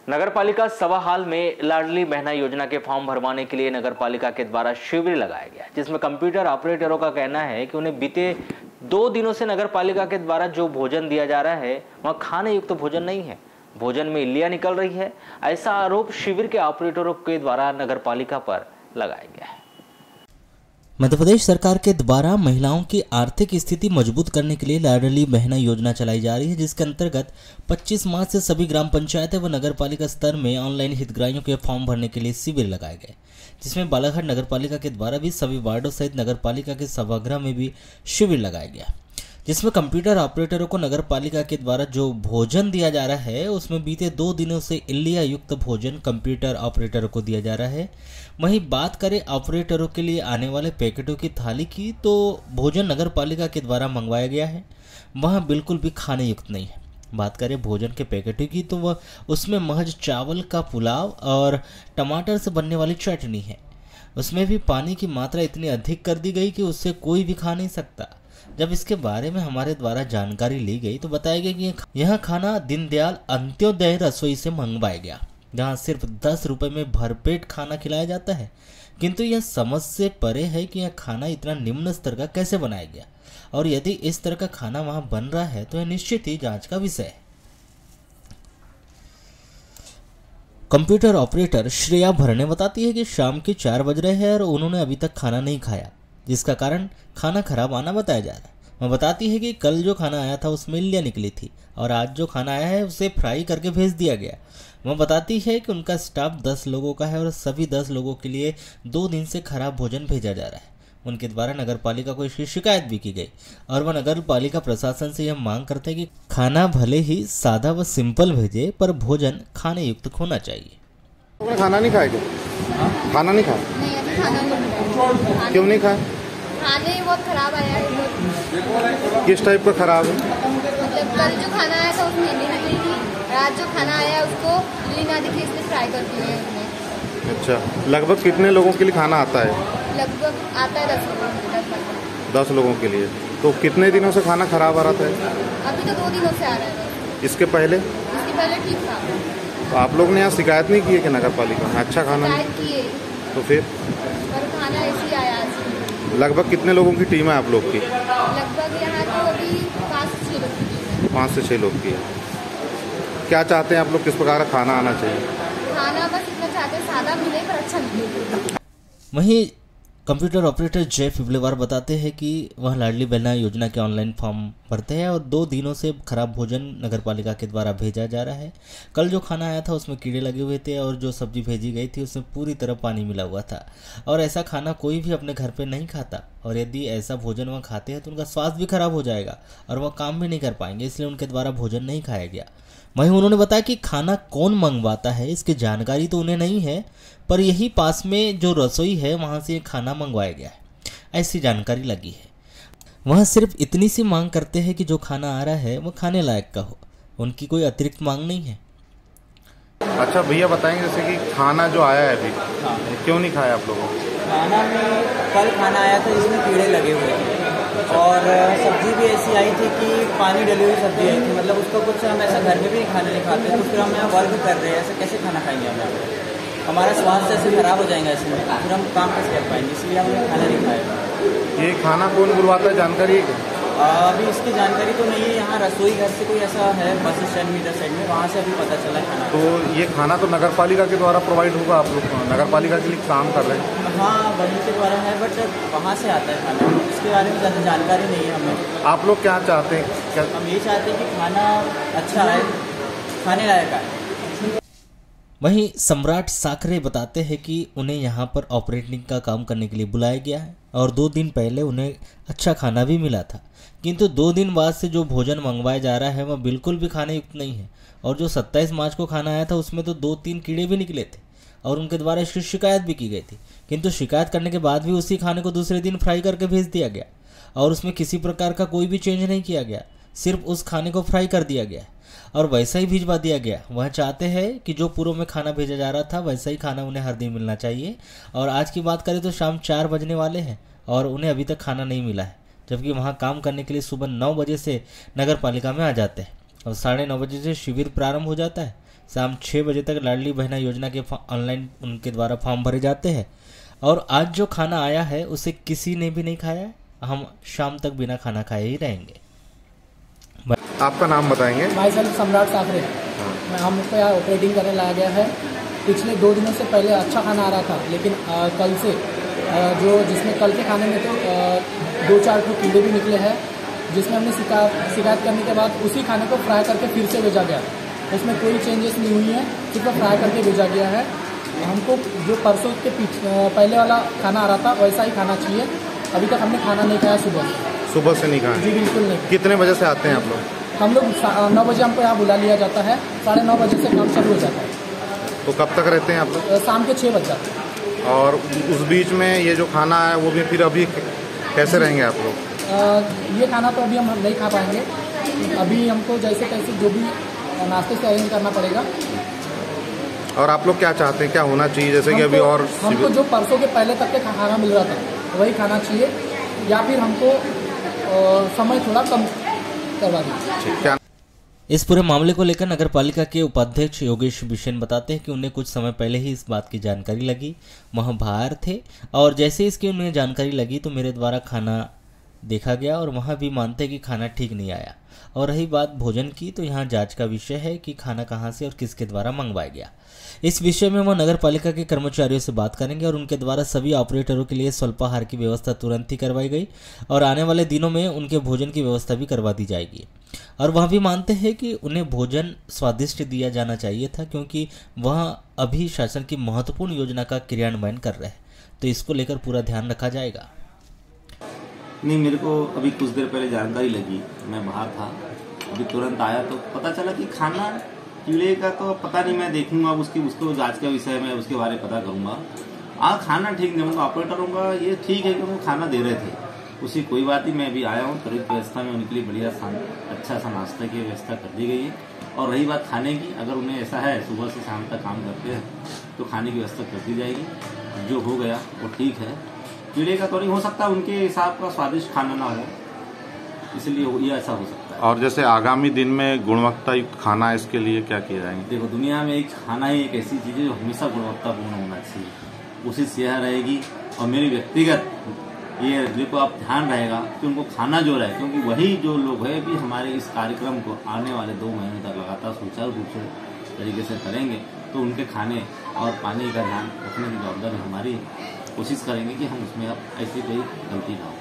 नगरपालिका सवाहाल में लाडली बहना योजना के फॉर्म भरवाने के लिए नगरपालिका के द्वारा शिविर लगाया गया, जिसमें कंप्यूटर ऑपरेटरों का कहना है कि उन्हें बीते 2 दिनों से नगरपालिका के द्वारा जो भोजन दिया जा रहा है वह खाने युक्त भोजन नहीं है, भोजन में इल्लियां निकल रही है। ऐसा आरोप शिविर के ऑपरेटरों के द्वारा नगरपालिका पर लगाया गया है। मध्य प्रदेश सरकार के द्वारा महिलाओं की आर्थिक स्थिति मजबूत करने के लिए लाडली बहना योजना चलाई जा रही है, जिसके अंतर्गत 25 मार्च से सभी ग्राम पंचायतें व नगरपालिका स्तर में ऑनलाइन हितग्राहियों के फॉर्म भरने के लिए शिविर लगाए गए, जिसमें बालाघाट नगरपालिका के द्वारा भी सभी वार्डों सहित नगरपालिका के सभागृह में भी शिविर लगाया गया, जिसमें कंप्यूटर ऑपरेटरों को नगरपालिका के द्वारा जो भोजन दिया जा रहा है उसमें बीते 2 दिनों से इल्लिया युक्त भोजन कंप्यूटर ऑपरेटरों को दिया जा रहा है। वहीं बात करें ऑपरेटरों के लिए आने वाले पैकेटों की थाली की, तो भोजन नगरपालिका के द्वारा मंगवाया गया है, वहाँ बिल्कुल भी खाने युक्त नहीं है। बात करें भोजन के पैकेटों की, तो वह उसमें महज चावल का पुलाव और टमाटर से बनने वाली चटनी है। उसमें भी पानी की मात्रा इतनी अधिक कर दी गई कि उससे कोई भी खा नहीं सकता। जब इसके बारे में हमारे द्वारा जानकारी ली गई तो बताया गया कि यह खाना दीनदयाल अंत्योदय रसोई से मंगवाया गया, जहां सिर्फ 10 रुपए में भरपेट खाना खिलाया जाता है। किंतु यह समझ से परे है कि यह खाना इतना निम्न स्तर का कैसे बनाया गया, और यदि इस तरह का खाना वहां बन रहा है तो यह निश्चित ही जांच का विषय है। कंप्यूटर ऑपरेटर श्रेया भरने बताती है कि शाम के 4 बज रहे हैं और उन्होंने अभी तक खाना नहीं खाया, जिसका कारण खाना खराब आना बताया जा रहा है। वह बताती है कि कल जो खाना आया था उसमें इल्लियां निकली थी और आज जो खाना आया है उसे फ्राई करके भेज दिया गया। वह बताती है कि उनका स्टाफ 10 लोगों का है और सभी 10 लोगों के लिए 2 दिन से खराब भोजन भेजा जा रहा है। उनके द्वारा नगरपालिका को इसकी शिकायत भी की गई और वह नगरपालिका प्रशासन से यह मांग करते हैं कि खाना भले ही सादा व सिंपल भेजे, पर भोजन खाने युक्त होना चाहिए। खाना नहीं खाएगा? खाना नहीं खाया? नहीं, अभी खाना नहीं। क्यों नहीं खाया? खाने बहुत खराब आया है। किस टाइप का खराब है? मतलब कल जो खाना आया था उसमें इल्ली निकली थी, आज जो खाना आया उसको इल्ली ना दिखी इसलिए फ्राई कर दिए हैं हमने। अच्छा, लगभग कितने लोगों के लिए खाना आता है? लगभग आता है 10 लोगों के लिए। 10 लोगों के लिए। तो कितने दिनों से खाना खराब आ रहा था? अभी तो 2 दिनों से आ रहा है। इसके पहले ठीक था। तो आप लोग ने यहाँ शिकायत नहीं की है कि नगरपालिका में अच्छा खाना नहीं? शिकायत किए तो फिर पर खाना ऐसे ही आया आज। लगभग कितने लोगों की टीम है आप लोग की? लगभग यहाँ तो अभी 5 से 6 लोग की टीम है। 5 से 6 लोग की है। क्या चाहते हैं आप लोग, किस प्रकार का खाना आना चाहिए? खाना बस इतना चाहते हैं सादा मिले पर अच्छा मिले। वहीं कंप्यूटर ऑपरेटर जय फिबलेवार बताते हैं कि वह लाडली बहना योजना के ऑनलाइन फॉर्म भरते हैं और 2 दिनों से खराब भोजन नगरपालिका के द्वारा भेजा जा रहा है। कल जो खाना आया था उसमें कीड़े लगे हुए थे और जो सब्जी भेजी गई थी उसमें पूरी तरह पानी मिला हुआ था, और ऐसा खाना कोई भी अपने घर पे नहीं खाता, और यदि ऐसा भोजन वह खाते हैं तो उनका स्वास्थ्य भी खराब हो जाएगा और वह काम भी नहीं कर पाएंगे, इसलिए उनके द्वारा भोजन नहीं खाया गया। वहीं उन्होंने बताया कि खाना कौन मंगवाता है इसकी जानकारी तो उन्हें नहीं है, पर यही पास में जो रसोई है वहां से खाना मंगवाया गया है, ऐसी जानकारी लगी है। वह सिर्फ इतनी सी मांग करते हैं कि जो खाना आ रहा है वो खाने लायक का हो, उनकी कोई अतिरिक्त मांग नहीं है। अच्छा भैया बताएंगे, जैसे कि खाना जो आया है अभी क्यों नहीं खाया आप लोगों? खाना में कल खाना आया था जिसमें कीड़े लगे हुए थे और सब्जी भी ऐसी आई थी कि पानी डली हुई सब्जी आई थी, मतलब उसको कुछ हम ऐसा घर में भी खाना नहीं खाते, तो फिर हम यहाँ वर्क कर रहे हैं, ऐसे कैसे खाना खाएंगे हम? हमारा स्वास्थ्य ऐसे खराब हो जाएगा इसमें, फिर हम काम कैसे कर पाएंगे, इसलिए हमने खाना नहीं खाया। ये खाना कौन बुलवाता है, जानकारी है? अभी इसकी जानकारी तो नहीं है। यहाँ रसोई घर से कोई ऐसा है बस स्टैंड में इधर साइड में, वहाँ से अभी पता चला है खाना। तो ये खाना तो नगरपालिका के द्वारा प्रोवाइड होगा, आप लोग नगरपालिका के लिए काम कर रहे हैं? हाँ, वहीं के द्वारा है, बट वहाँ से आता है खाना, इसके बारे में ज़्यादा जानकारी नहीं है हमें। आप लोग क्या चाहते हैं? क्या हम ये चाहते हैं कि खाना अच्छा है, खाने लायक है। वहीं सम्राट साखरे बताते हैं कि उन्हें यहाँ पर ऑपरेटिंग का काम करने के लिए बुलाया गया है और 2 दिन पहले उन्हें अच्छा खाना भी मिला था, किंतु 2 दिन बाद से जो भोजन मंगवाया जा रहा है वह बिल्कुल भी खाने युक्त नहीं है, और जो 27 मार्च को खाना आया था उसमें तो 2-3 कीड़े भी निकले थे और उनके द्वारा इसकी शिकायत भी की गई थी, किंतु शिकायत करने के बाद भी उसी खाने को दूसरे दिन फ्राई करके भेज दिया गया और उसमें किसी प्रकार का कोई भी चेंज नहीं किया गया, सिर्फ उस खाने को फ्राई कर दिया गया और वैसा ही भिजवा दिया गया। वह चाहते हैं कि जो पूर्व में खाना भेजा जा रहा था वैसा ही खाना उन्हें हर दिन मिलना चाहिए, और आज की बात करें तो शाम 4 बजने वाले हैं और उन्हें अभी तक खाना नहीं मिला है, जबकि वहां काम करने के लिए सुबह 9 बजे से नगर पालिका में आ जाते हैं और 9:30 बजे से शिविर प्रारंभ हो जाता है, शाम 6 बजे तक लाडली बहना योजना के ऑनलाइन उनके द्वारा फॉर्म भरे जाते हैं। और आज जो खाना आया है उसे किसी ने भी नहीं खाया है। हम शाम तक बिना खाना खाए ही रहेंगे। आपका नाम बताएंगे? भाई साहब सम्राट साफरे। मैं हमको यहाँ ऑपरेटिंग करने लाया गया है। पिछले 2 दिनों से पहले अच्छा खाना आ रहा था, लेकिन कल से जिसमें कल के खाने में तो 2-4 कीड़े भी निकले हैं, जिसमें हमने शिकायत करने के बाद उसी खाने को फ्राई करके फिर से भेजा गया। उसमें कोई चेंजेस नहीं हुई है, सिर्फ फ्राई करके भेजा गया है। हमको जो परसों के पहले वाला खाना आ रहा था वैसा ही खाना चाहिए। अभी तक हमने खाना नहीं खाया सुबह से नहीं खाया? जी बिल्कुल नहीं। कितने बजे से आते हैं आप लोग? हम लोग 9 बजे हमको यहाँ बुला लिया जाता है, 9:30 बजे से काम चालू हो जाता है। तो कब तक रहते हैं आप लोग? शाम के 6 बज जाते हैं। और उस बीच में ये जो खाना है वो भी फिर अभी कैसे रहेंगे आप लोग? ये खाना तो अभी हम नहीं खा पाएंगे। अभी हमको जैसे तैसे जो भी नाश्ते से अरेंज करना पड़ेगा। और आप लोग क्या चाहते हैं, क्या होना चाहिए? जैसे कि अभी और हमको जो परसों के पहले तक के खाना मिल रहा था वही खाना चाहिए, या फिर हमको समय थोड़ा कम करवा दीजिए। इस पूरे मामले को लेकर नगर पालिका के उपाध्यक्ष योगेश बिशन बताते हैं कि उन्हें कुछ समय पहले ही इस बात की जानकारी लगी। वह बाहर थे और जैसे इसकी उन्हें जानकारी लगी तो मेरे द्वारा खाना देखा गया और वहाँ भी मानते हैं कि खाना ठीक नहीं आया। और रही बात भोजन की, तो यहाँ जांच का विषय है कि खाना कहाँ से और किसके द्वारा मंगवाया गया। इस विषय में वह नगर पालिका के कर्मचारियों से बात करेंगे और उनके द्वारा सभी ऑपरेटरों के लिए स्वल्पाहार की व्यवस्था तुरंत ही करवाई गई और आने वाले दिनों में उनके भोजन की व्यवस्था भी करवा दी जाएगी। और वह भी मानते हैं कि उन्हें भोजन स्वादिष्ट दिया जाना चाहिए था, क्योंकि वह अभी शासन की महत्वपूर्ण योजना का क्रियान्वयन कर रहे हैं, तो इसको लेकर पूरा ध्यान रखा जाएगा। नहीं, मेरे को अभी कुछ देर पहले जानकारी लगी, मैं बाहर था, अभी तुरंत आया तो पता चला कि खाना कीड़े का तो पता नहीं, मैं देखूंगा उसको जांच का विषय में उसके बारे में पता करूंगा। खाना ठीक नहीं, ऑपरेटरों का ये ठीक है कि वो खाना दे रहे थे, उसी कोई बात नहीं। मैं अभी आया हूँ, त्वरित व्यवस्था में उनके लिए बढ़िया अच्छा सा नाश्ता की व्यवस्था कर दी गई है। और रही बात खाने की, अगर उन्हें ऐसा है सुबह से शाम तक काम करते हैं तो खाने की व्यवस्था कर दी जाएगी। जो हो गया वो ठीक है। कीड़े का तो नहीं हो सकता, उनके हिसाब का स्वादिष्ट खाना ना हो, इसलिए ये ऐसा हो सकता है। और जैसे आगामी दिन में गुणवत्ता युक्त खाना, इसके लिए क्या किया जाएगा? देखो, दुनिया में एक खाना ही एक ऐसी चीज़ है जो हमेशा गुणवत्तापूर्ण होना चाहिए, कोशिश यह रहेगी। और मेरी व्यक्तिगत ये देखो आप ध्यान रहेगा कि उनको खाना जो रहे, क्योंकि वही जो लोग है भी हमारे इस कार्यक्रम को आने वाले 2 महीने तक लगातार सुचारू रूप से तरीके से करेंगे, तो उनके खाने और पानी का ध्यान रखने की जवाबदारी हमारी। कोशिश करेंगे कि हम उसमें अब ऐसी कोई गलती ना हो।